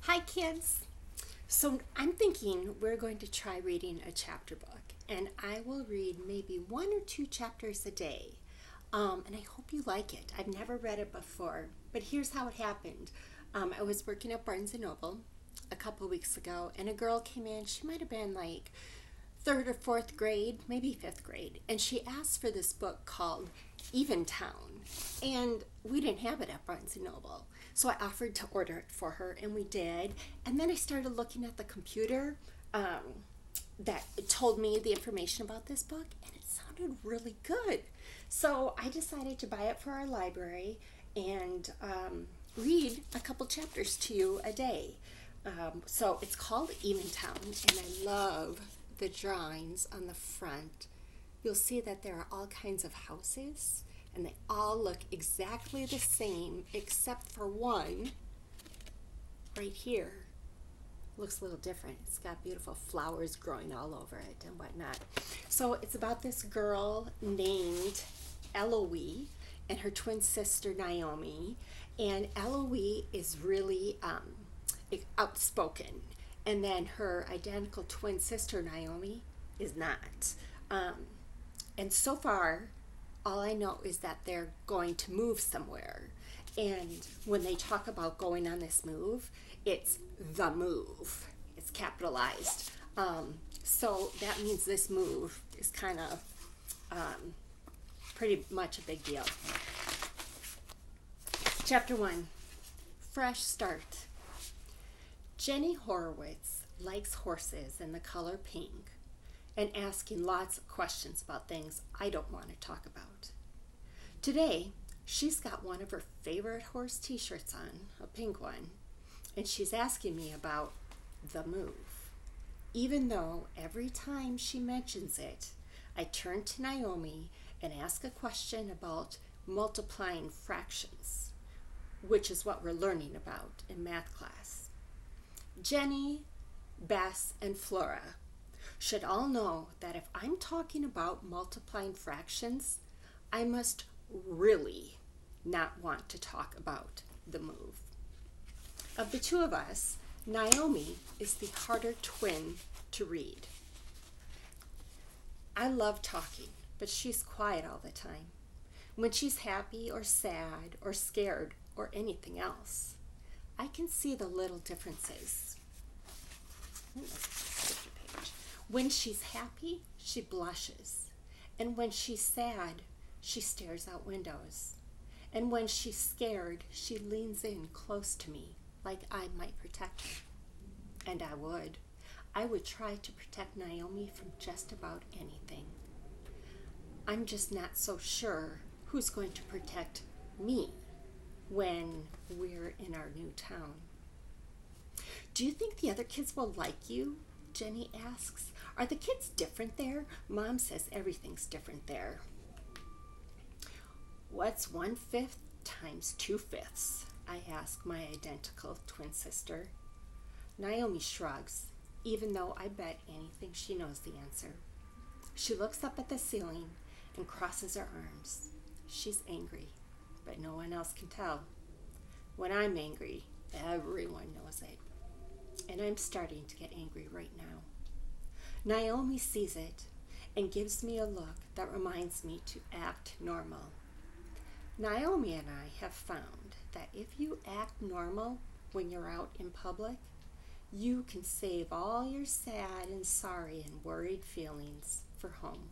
Hi, kids. So I'm thinking we're going to try reading a chapter book, and I will read maybe one or two chapters a day. And I hope you like it. I've never read it before, but here's how it happened. I was working at Barnes and Noble a couple weeks ago, and a girl came in. She might have been like third or fourth grade, maybe fifth grade, and she asked for this book called Eventown, and we didn't have it at Barnes and Noble. So I offered to order it for her, and we did. And then I started looking at the computer that told me the information about this book, and it sounded really good. So I decided to buy it for our library and read a couple chapters to you a day. So it's called Eventown, and I love the drawings on the front. You'll see that there are all kinds of houses, and they all look exactly the same except for one right here. Looks a little different. It's got beautiful flowers growing all over it and whatnot. So it's about this girl named Eloise and her twin sister Naomi. And Eloise is really outspoken. And then her identical twin sister Naomi is not. And so far, all I know is that they're going to move somewhere. And when they talk about going on this move, it's the move. It's capitalized. So that means this move is kind of pretty much a big deal. Chapter 1, Fresh Start. Jenny Horowitz likes horses and the color pink and asking lots of questions about things I don't want to talk about. Today, she's got one of her favorite horse t-shirts on, a pink one, and she's asking me about the move. Even though every time she mentions it, I turn to Naomi and ask a question about multiplying fractions, which is what we're learning about in math class. Jenny, Bess, and Flora should all know that if I'm talking about multiplying fractions, I must really not want to talk about the move. Of the two of us, Naomi is the harder twin to read. I love talking, but she's quiet all the time. When she's happy or sad or scared or anything else, I can see the little differences. When she's happy, she blushes. And when she's sad, she stares out windows. And when she's scared, she leans in close to me like I might protect her. And I would. I would try to protect Naomi from just about anything. I'm just not so sure who's going to protect me when we're in our new town. Do you think the other kids will like you? Jenny asks. Are the kids different there? Mom says everything's different there. What's 1/5 times 2/5? I ask my identical twin sister. Naomi shrugs, even though I bet anything she knows the answer. She looks up at the ceiling and crosses her arms. She's angry, but no one else can tell. When I'm angry, everyone knows it. And I'm starting to get angry right now. Naomi sees it and gives me a look that reminds me to act normal. Naomi and I have found that if you act normal when you're out in public, you can save all your sad and sorry and worried feelings for home.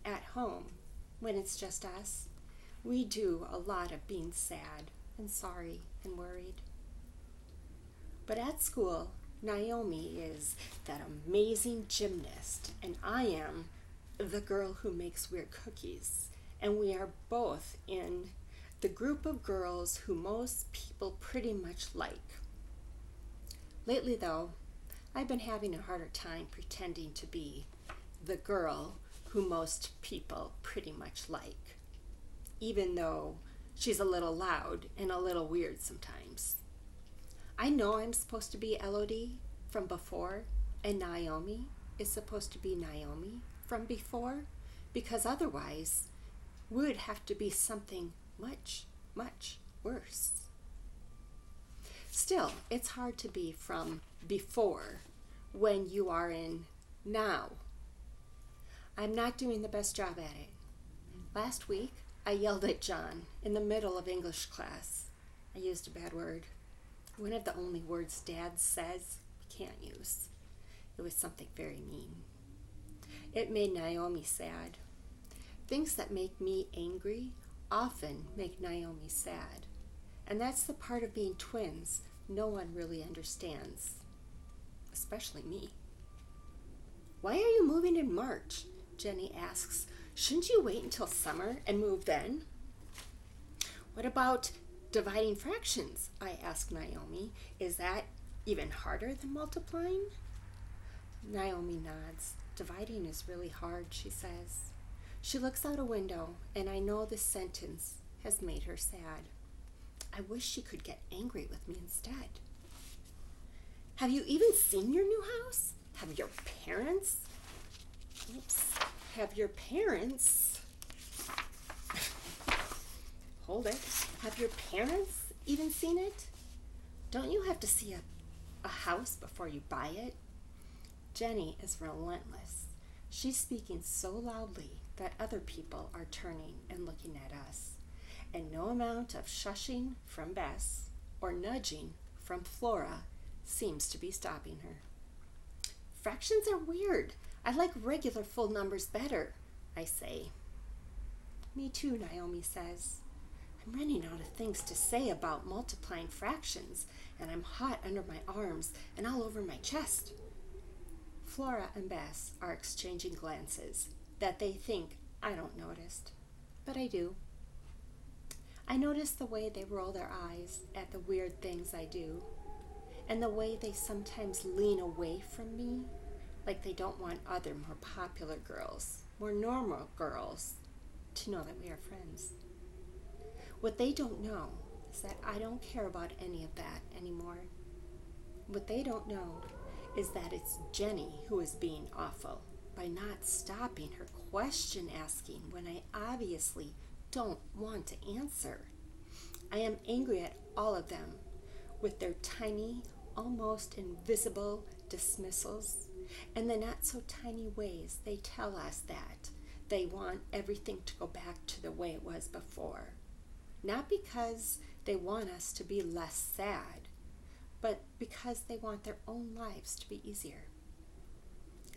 At home, when it's just us, we do a lot of being sad and sorry and worried. But at school, Naomi is that amazing gymnast, and I am the girl who makes weird cookies. And we are both in the group of girls who most people pretty much like. Lately, though, I've been having a harder time pretending to be the girl who most people pretty much like, even though she's a little loud and a little weird sometimes. I know I'm supposed to be Elodie from before, and Naomi is supposed to be Naomi from before, because otherwise we would have to be something much, much worse. Still, it's hard to be from before when you are in now. I'm not doing the best job at it. Last week, I yelled at John in the middle of English class. I used a bad word. One of the only words Dad says we can't use. It was something very mean. It made Naomi sad. Things that make me angry often make Naomi sad. And that's the part of being twins no one really understands, especially me. Why are you moving in March? Jenny asks. Shouldn't you wait until summer and move then? What about dividing fractions? I ask Naomi. Is that even harder than multiplying? Naomi nods. Dividing is really hard, she says. She looks out a window, and I know this sentence has made her sad. I wish she could get angry with me instead. Have you even seen your new house? Have your parents? Have your parents? Hold it. Have your parents even seen it? Don't you have to see a house before you buy it? Jenny is relentless. She's speaking so loudly that other people are turning and looking at us. And no amount of shushing from Bess or nudging from Flora seems to be stopping her. Fractions are weird. I like regular full numbers better, I say. Me too, Naomi says. I'm running out of things to say about multiplying fractions, and I'm hot under my arms and all over my chest. Flora and Bess are exchanging glances that they think I don't notice, but I do. I notice the way they roll their eyes at the weird things I do, and the way they sometimes lean away from me, like they don't want other more popular girls, more normal girls, to know that we are friends. What they don't know is that I don't care about any of that anymore. What they don't know is that it's Jenny who is being awful by not stopping her question asking when I obviously don't want to answer. I am angry at all of them with their tiny, almost invisible dismissals and the not so tiny ways they tell us that they want everything to go back to the way it was before. Not because they want us to be less sad, but because they want their own lives to be easier.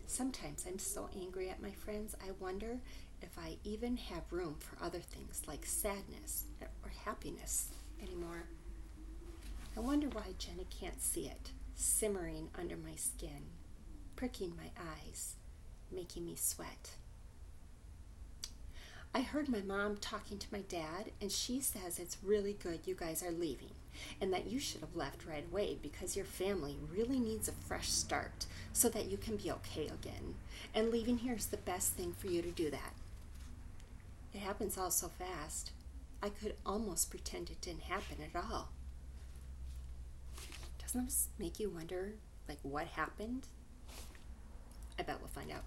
Sometimes I'm so angry at my friends, I wonder if I even have room for other things like sadness or happiness anymore. I wonder why Jenny can't see it, simmering under my skin, pricking my eyes, making me sweat. I heard my mom talking to my dad, and she says it's really good you guys are leaving, and that you should have left right away because your family really needs a fresh start so that you can be okay again, and leaving here is the best thing for you to do that. It happens all so fast, I could almost pretend it didn't happen at all. Doesn't this make you wonder, what happened? I bet we'll find out.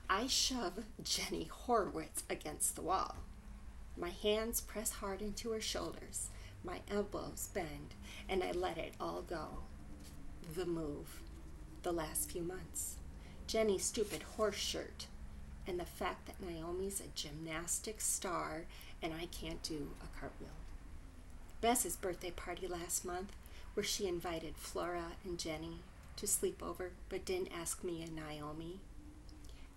I shove Jenny Horowitz against the wall. My hands press hard into her shoulders, my elbows bend, and I let it all go. The move. The last few months. Jenny's stupid horse shirt, and the fact that Naomi's a gymnastics star and I can't do a cartwheel. Bess's birthday party last month, where she invited Flora and Jenny to sleep over but didn't ask me and Naomi.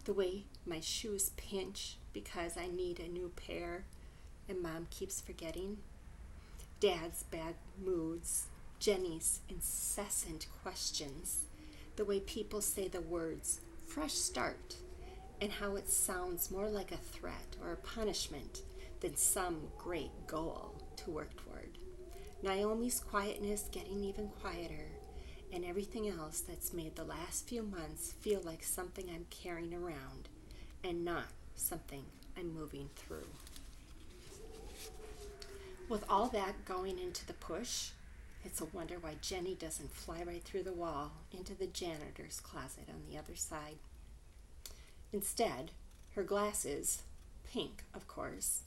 The way my shoes pinch because I need a new pair and Mom keeps forgetting. Dad's bad moods, Jenny's incessant questions, the way people say the words fresh start, and how it sounds more like a threat or a punishment than some great goal to work toward. Naomi's quietness getting even quieter, and everything else that's made the last few months feel like something I'm carrying around and not something I'm moving through. With all that going into the push, it's a wonder why Jenny doesn't fly right through the wall into the janitor's closet on the other side. Instead, her glasses, pink of course,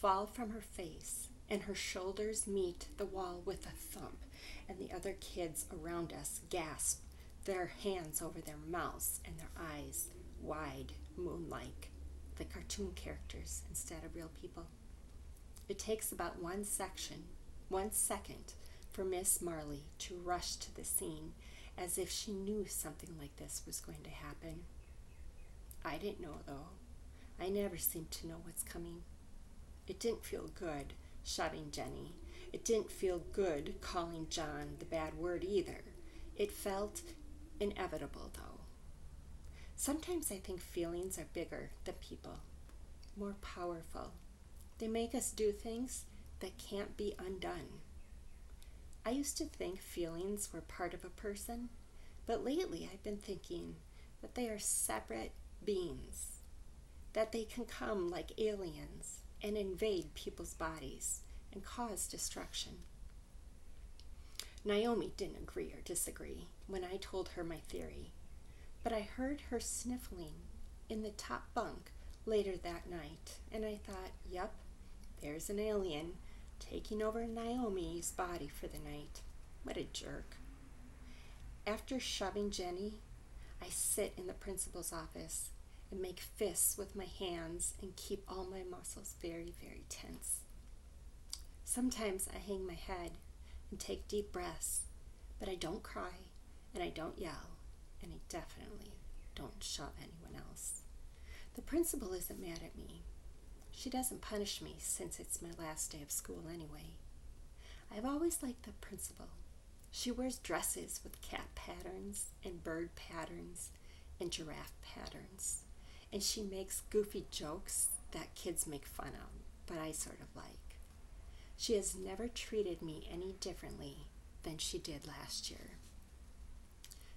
fall from her face and her shoulders meet the wall with a thump and the other kids around us gasp, their hands over their mouths and their eyes wide, moon-like, like cartoon characters instead of real people. It takes about 1 second, for Miss Marley to rush to the scene as if she knew something like this was going to happen. I didn't know, though. I never seem to know what's coming. It didn't feel good shoving Jenny. It didn't feel good calling John the bad word either. It felt inevitable, though. Sometimes I think feelings are bigger than people, more powerful. They make us do things that can't be undone. I used to think feelings were part of a person, but lately I've been thinking that they are separate beings, that they can come like aliens and invade people's bodies and cause destruction. Naomi didn't agree or disagree when I told her my theory, but I heard her sniffling in the top bunk later that night, and I thought, yep, there's an alien taking over Naomi's body for the night. What a jerk. After shoving Jenny, I sit in the principal's office and make fists with my hands and keep all my muscles very, very tense. Sometimes I hang my head and take deep breaths, but I don't cry and I don't yell, and I definitely don't shove anyone else. The principal isn't mad at me. She doesn't punish me since it's my last day of school anyway. I've always liked the principal. She wears dresses with cat patterns and bird patterns and giraffe patterns, and she makes goofy jokes that kids make fun of, but I sort of like. She has never treated me any differently than she did last year.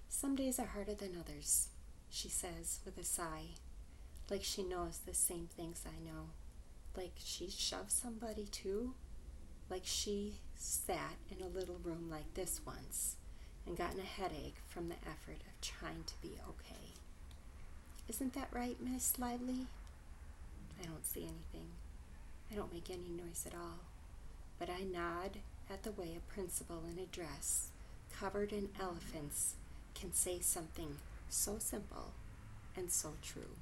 Some days are harder than others, she says with a sigh, like she knows the same things I know. Like she shoved somebody too? Like she sat in a little room like this once and gotten a headache from the effort of trying to be okay. Isn't that right, Miss Lively? I don't see anything. I don't make any noise at all, but I nod at the way a principal in a dress covered in elephants can say something so simple and so true.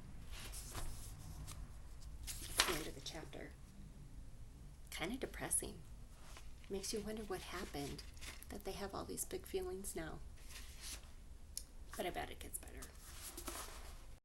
The end of the chapter. Kind of depressing. Makes you wonder what happened that they have all these big feelings now. But I bet it gets better.